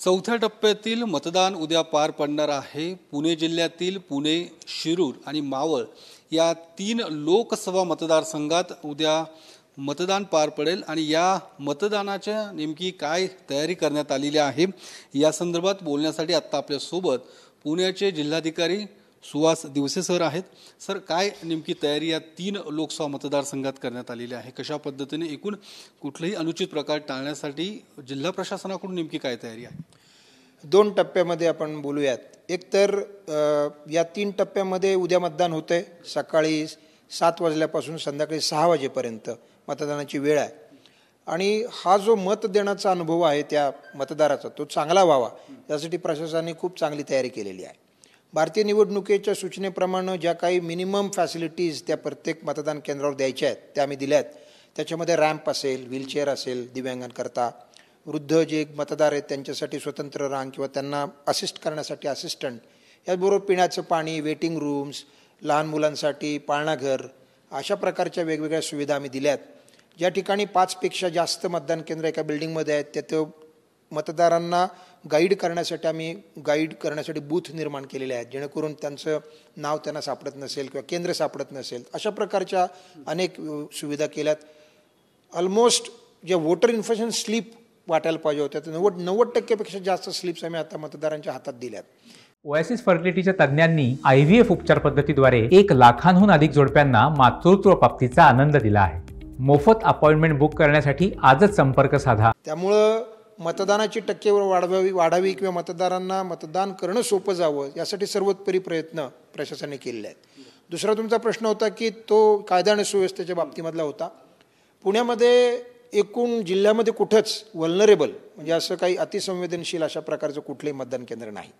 चौथ्या टप्प्यातील मतदान उद्या पार पडणार आहे। पुणे जिल्ह्यातील पुणे, शिरूर आणि मावळ या 3 लोकसभा मतदारसंघात उद्या मतदान पार पडेल आणि या मतदानाच्या नेमकी काय तयारी करण्यात आलेली आहे या संदर्भात बोलण्यासाठी आता आपल्या सोबत पुण्याचे जिल्हाधिकारी सुहास दिवसे सर आहेत। सर, काय नेमकी तयारी या 3 लोकसभा मतदारसंघात करण्यात आलेली आहे? कशा पद्धतीने एकूण कुठलेही अनुचित प्रकार टाळण्यासाठी जिल्हा प्रशासनाकडून नेमकी काय तयारी आहे? 2 टप्प्यामध्ये आपण बोलूयात। एक तर या 3 टप्प्यामध्ये उद्या मतदान होतंय। सकाळी 7 वाजल्यापासून संध्याकाळी 6 वाजेपर्यंत मतदानाची वेळ आहे आणि हा जो मत देण्याचा अनुभव आहे त्या मतदाराचा तो चांगला व्हावा यासाठी प्रशासनाने खूप चांगली तयारी केलेली आहे। भारतीय निवडणुकीच्या सूचनेप्रमाणे ज्या काही मिनिमम फॅसिलिटीज त्या प्रत्येक मतदान केंद्रावर द्यायच्या आहेत त्या आम्ही दिल्यात। त्याच्यामध्ये रॅम्प असेल, व्हीलचेअर असेल दिव्यांगांकरता, वृद्ध जे मतदार आहेत त्यांच्यासाठी स्वतंत्र रांग किंवा त्यांना असिस्ट करण्यासाठी असिस्टंट, याचबरोबर पिण्याचं पाणी, वेटिंग रूम्स, लहान मुलांसाठी पाळणाघर, अशा प्रकारच्या वेगवेगळ्या सुविधा आम्ही दिल्यात। ज्या ठिकाणी 5 पेक्षा जास्त मतदान केंद्र एका बिल्डिंगमध्ये आहेत तिथे मतदारांना गाईड करण्यासाठी बूथ निर्माण केलेले आहेत, जेणेकरून त्यांचं नाव त्यांना सापडत नसेल किंवा केंद्र सापडत नसेल अशा प्रकारच्या अनेक सुविधा केल्यात। ऑलमोस्ट जे वोटर इन्फॉर्मेशन स्लिप वाटायला पाहिजे होत्या तर 90% जास्त स्लिप्स आम्ही आता मतदारांच्या हातात दिल्यात। ओएसिस फर्टिलिटीच्या तज्ञांनी IVF उपचार पद्धतीद्वारे 1 लाखांहून अधिक जोडप्यांना मातृत्व प्राप्तीचा आनंद दिला आहे। मोफत अपॉइंटमेंट बुक करण्यासाठी आजच संपर्क साधा। त्यामुळे मतदानाची टक्केवारी वाढावी किंवा मतदारांना मतदान करणं सोपं जावं यासाठी सर्वोत्तरी प्रयत्न प्रशासनाने केलेले आहेत। दुसरा तुमचा प्रश्न होता की तो कायदा आणि सुव्यवस्थेच्या बाबतीमधला होता। पुण्यामध्ये एकूण जिल्ह्यामध्ये कुठंच वल्नरेबल म्हणजे असं काही अतिसंवेदनशील अशा प्रकारचं कुठलंही मतदान केंद्र नाही।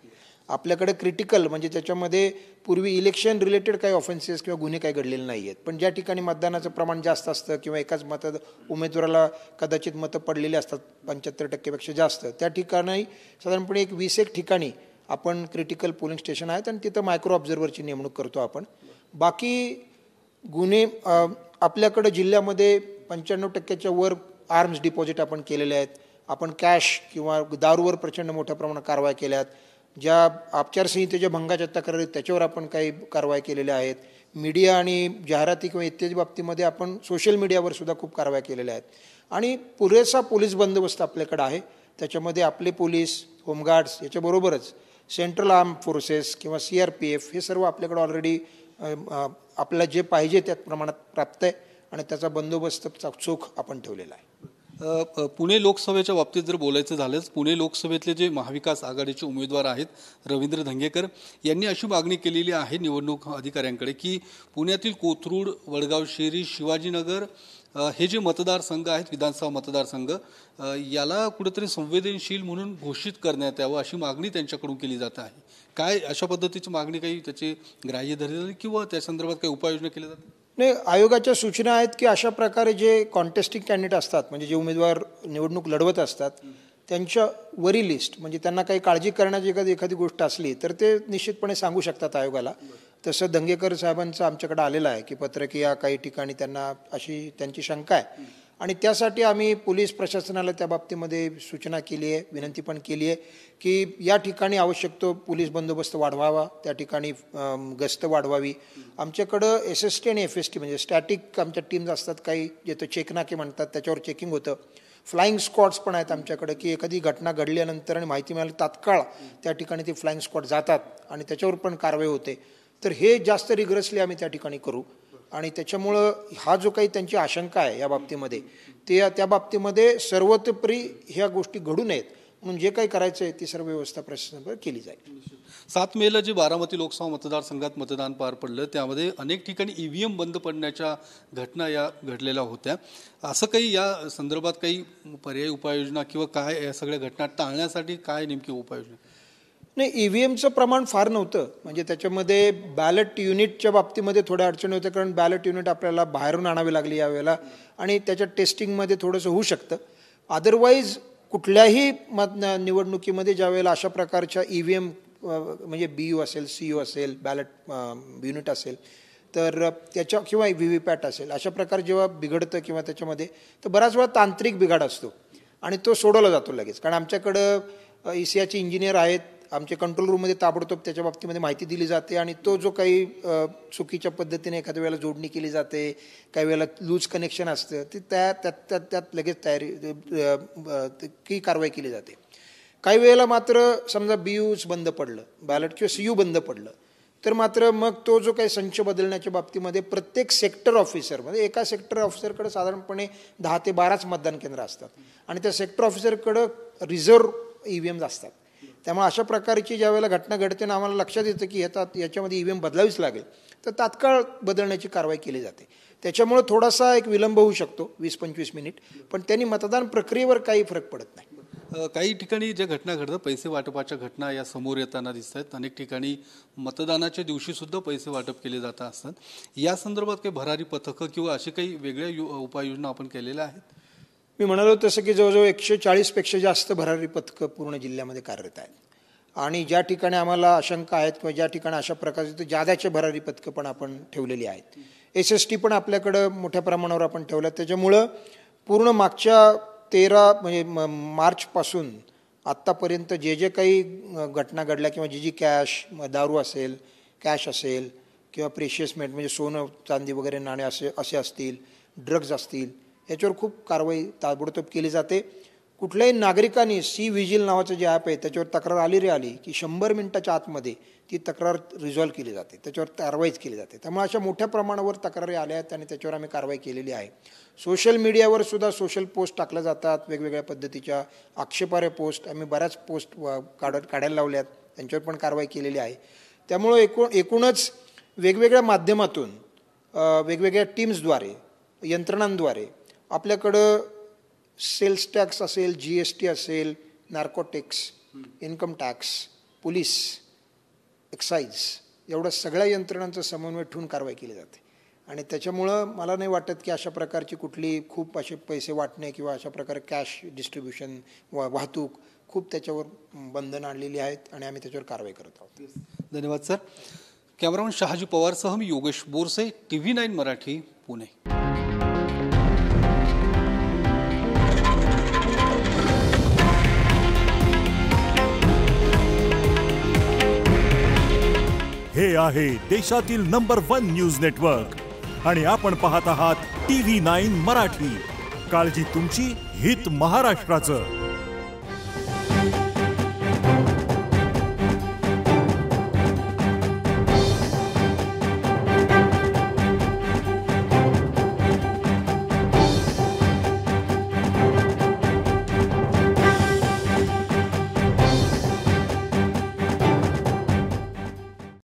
आपल्याकडे क्रिटिकल म्हणजे त्याच्यामध्ये पूर्वी इलेक्शन रिलेटेड काही ऑफेन्सेस किंवा गुन्हे काही घडलेले नाही आहेत, पण ज्या ठिकाणी मतदानाचं प्रमाण जास्त असतं किंवा एकाच उमेदवाराला कदाचित मतं पडलेली असतात 75%पेक्षा जास्त, त्या ठिकाणी साधारणपणे 20-1 ठिकाणी आपण क्रिटिकल पोलिंग स्टेशन आहेत आणि तिथं मायक्रो ऑब्झर्व्हरची नेमणूक करतो आपण। बाकी गुन्हे आपल्याकडे जिल्ह्यामध्ये 95%च्या वर आर्म्स डिपॉझिट आपण केलेले आहेत। आपण कॅश किंवा दारूवर प्रचंड मोठ्या प्रमाणात कारवाई केल्यात। ज्या आचारसंहितेच्या भंगाच्या तक्रारी त्याच्यावर आपण काही कारवाई केलेल्या आहेत। मीडिया आणि जाहिराती किंवा इत्यादी बाबतीमध्ये आपण सोशल मीडियावर सुद्धा खूप कारवाई केलेल्या आहेत आणि पुरेसा पोलीस बंदोबस्त आपल्याकडे आहे। त्याच्यामध्ये आपले पोलीस, होमगार्ड्स याच्याबरोबरच सेंट्रल आर्म फोर्सेस किंवा CRPF हे सर्व आपल्याकडे ऑलरेडी आपल्याला जे पाहिजे त्या प्रमाणात प्राप्त आहे आणि त्याचा बंदोबस्त चोख आपण ठेवलेला आहे। पुणे लोकसभेच्या बाबतीत जर बोलायचं झालंच, पुणे लोकसभेतले जे महाविकास आघाडीचे उमेदवार आहेत रवींद्र धंगेकर यांनी अशी मागणी केलेली आहे निवडणूक अधिकाऱ्यांकडे की पुण्यातील कोथरूड, वडगाव शेरी, शिवाजीनगर हे जे मतदारसंघ आहेत विधानसभा मतदारसंघ याला कुठेतरी संवेदनशील म्हणून घोषित करण्यात यावं अशी मागणी त्यांच्याकडून केली जात आहे। काय अशा पद्धतीची मागणी काही त्याचे ग्राह्य धरले किंवा त्या संदर्भात काही उपाययोजना केल्या जातात? नाही, आयोगाच्या सूचना आहेत की अशा प्रकारे जे कॉन्टेस्टिंग कॅन्डिडेट असतात म्हणजे जे उमेदवार निवडणूक लढवत असतात त्यांच्या वरी लिस्ट म्हणजे त्यांना काही काळजी करण्याची एखादी गोष्ट असली तर ते निश्चितपणे सांगू शकतात आयोगाला। तसं धंगेकर साहेबांचं आमच्याकडे आलेलं आहे की पत्र की या काही ठिकाणी त्यांना अशी त्यांची शंका आहे आणि त्यासाठी आम्ही पोलीस प्रशासनाला त्या बाबतीमध्ये सूचना केली आहे, विनंती पण केली आहे की या ठिकाणी आवश्यक तो पोलीस बंदोबस्त वाढवावा, त्या ठिकाणी गस्त वाढवावी। आमच्याकडं SST आणि FST म्हणजे स्टॅटिक आमच्या टीम्स असतात, काही जे चेकनाके म्हणतात त्याच्यावर चेकिंग होतं। फ्लाइंग स्क्वॉड्स पण आहेत आमच्याकडे की एखादी घटना घडल्यानंतर आणि माहिती मिळाली तात्काळ त्या ठिकाणी ती फ्लाइंग स्क्वॉड जातात आणि त्याच्यावर पण कारवाई होते। तर हे जास्त रिगरसली आम्ही त्या ठिकाणी करू आणि त्याच्यामुळं हा जो काही त्यांची आशंका आहे या बाबतीमध्ये त्या बाबतीमध्ये सर्वतोपरी ह्या गोष्टी घडू नयेत म्हणून जे काही करायचं आहे ती सर्व व्यवस्था प्रशासनाकडे केली जाईल। 7 मेला जे बारामती लोकसभा मतदारसंघात मतदान पार पडलं त्यामध्ये अनेक ठिकाणी EVM बंद पडण्याच्या घटना या घडलेल्या होत्या। असं काही या संदर्भात काही पर्यायी उपाययोजना किंवा काय या सगळ्या घटना टाळण्यासाठी काय नेमकी उपाययोजना? नाही, EVMचं प्रमाण फार नव्हतं म्हणजे त्याच्यामध्ये बॅलेट युनिटच्या बाबतीमध्ये थोड्या अडचणी होत्या कारण बॅलेट युनिट आपल्याला बाहेरून आणावी लागली यावेळेला आणि त्याच्या टेस्टिंगमध्ये थोडंसं होऊ शकतं। अदरवाईज कुठल्याही निवडणुकीमध्ये ज्यावेळेला अशा प्रकारच्या EVM म्हणजे BU असेल, CU असेल, बॅलेट युनिट असेल तर त्याच्या किंवा VVPAT असेल अशा प्रकारे जेव्हा बिघडतं किंवा त्याच्यामध्ये तर बराच वेळा तांत्रिक बिघाड असतो आणि तो सोडवला जातो लगेच कारण आमच्याकडं ECIचे इंजिनियर आहेत, आमच्या कंट्रोल रूममध्ये ताबडतोब त्याच्या बाबतीमध्ये माहिती दिली जाते आणि तो जो काही चुकीच्या पद्धतीने एखाद्या वेळेला जोडणी केली जाते, काही वेळेला लूज कनेक्शन असतं, ती त्यात लगेच की कारवाई केली जाते. काही वेळेला मात्र समजा BU's बंद पडलं, बॅलेट किंवा CU बंद पडलं, तर मात्र मग तो जो काही संच बदलण्याच्या बाबतीमध्ये प्रत्येक सेक्टर ऑफिसरमध्ये, एका सेक्टर ऑफिसरकडे साधारणपणे 10 ते 12च मतदान केंद्र असतात आणि त्या सेक्टर ऑफिसरकडं रिझर्व्ह EVMs असतात. त्यामुळे अशा प्रकारची ज्या वेळेला घटना घडते ना आम्हाला लक्षात येतं की याच्यामध्ये EVM बदलावीच लागेल, तर तात्काळ बदलण्याची कारवाई केली जाते. त्याच्यामुळे थोडासा एक विलंब होऊ शकतो 20-25 मिनिट, पण त्यांनी मतदान प्रक्रियेवर काही फरक पडत नाही. काही ठिकाणी ज्या घटना घडतात, पैसे वाटपाच्या घटना या समोर येताना दिसत आहेत. अनेक ठिकाणी मतदानाच्या दिवशी सुद्धा पैसे वाटप केले जात असतात. या संदर्भात काही भरारी पथकं किंवा अशी काही वेगळ्या उपाययोजना आपण केलेल्या आहेत? मी म्हणालो तसं की जवळजवळ 140पेक्षा जास्त भरारी पथकं पूर्ण जिल्ह्यामध्ये कार्यरत आहेत आणि ज्या ठिकाणी आम्हाला आशंका आहेत किंवा ज्या ठिकाणी अशा प्रकारचे जादाचे भरारी पथकं पण आपण ठेवलेली आहेत. SST पण आपल्याकडं मोठ्या प्रमाणावर आपण ठेवल्या. त्याच्यामुळं पूर्ण मागच्या 13 म्हणजे मार्चपासून आत्तापर्यंत जे काही घटना घडल्या किंवा जी कॅश, दारू असेल, कॅश असेल किंवा प्रेशियस मेट म्हणजे सोनं, चांदी वगैरे, नाणे असे असतील, ड्रग्ज असतील, याच्यावर खूप कारवाई ताबडतोब केली जाते. कुठल्याही नागरिकांनी C-Vigil नावाचं जे ॲप आहे त्याच्यावर तक्रार आली की 100 मिनिटाच्या आतमध्ये ती तक्रार रिझॉल्व्ह केली जाते, त्याच्यावर कारवाईच केली जाते. त्यामुळे अशा मोठ्या प्रमाणावर तक्रारी आल्या आहेत आणि त्याच्यावर आम्ही कारवाई केलेली आहे. सोशल मीडियावर सुद्धा सोशल पोस्ट टाकल्या जातात, वेगवेगळ्या पद्धतीच्या आक्षेपार्ह पोस्ट आम्ही बऱ्याच पोस्ट काढायला लावल्यात, त्यांच्यावर पण कारवाई केलेली आहे. त्यामुळं एकूणच वेगवेगळ्या माध्यमातून, वेगवेगळ्या टीम्सद्वारे, यंत्रणांद्वारे आपल्याकडं सेल्स टॅक्स असेल, GST असेल, narcotics, income tax, police, excise, एवढ्या सगळ्या यंत्रणांचा समन्वय ठेवून कारवाई केली जाते आणि त्याच्यामुळं मला नाही वाटत की अशा प्रकारची कुठली खूप असे पैसे वाटणे किंवा अशा प्रकारे कॅश डिस्ट्रीब्युशन, वाहतूक खूप त्याच्यावर बंधनं आणलेली आहेत आणि आम्ही त्याच्यावर कारवाई करत आहोत. धन्यवाद सर. कॅमेरामन शहाजी पवारसह मी योगेश बोरसे, TV9 मराठी, पुणे. हे आहे देशातील नंबर 1 न्यूज नेटवर्क आणि आपण पाहत आहात TV9 मराठी. काळजी तुमची, हित महाराष्ट्राचं.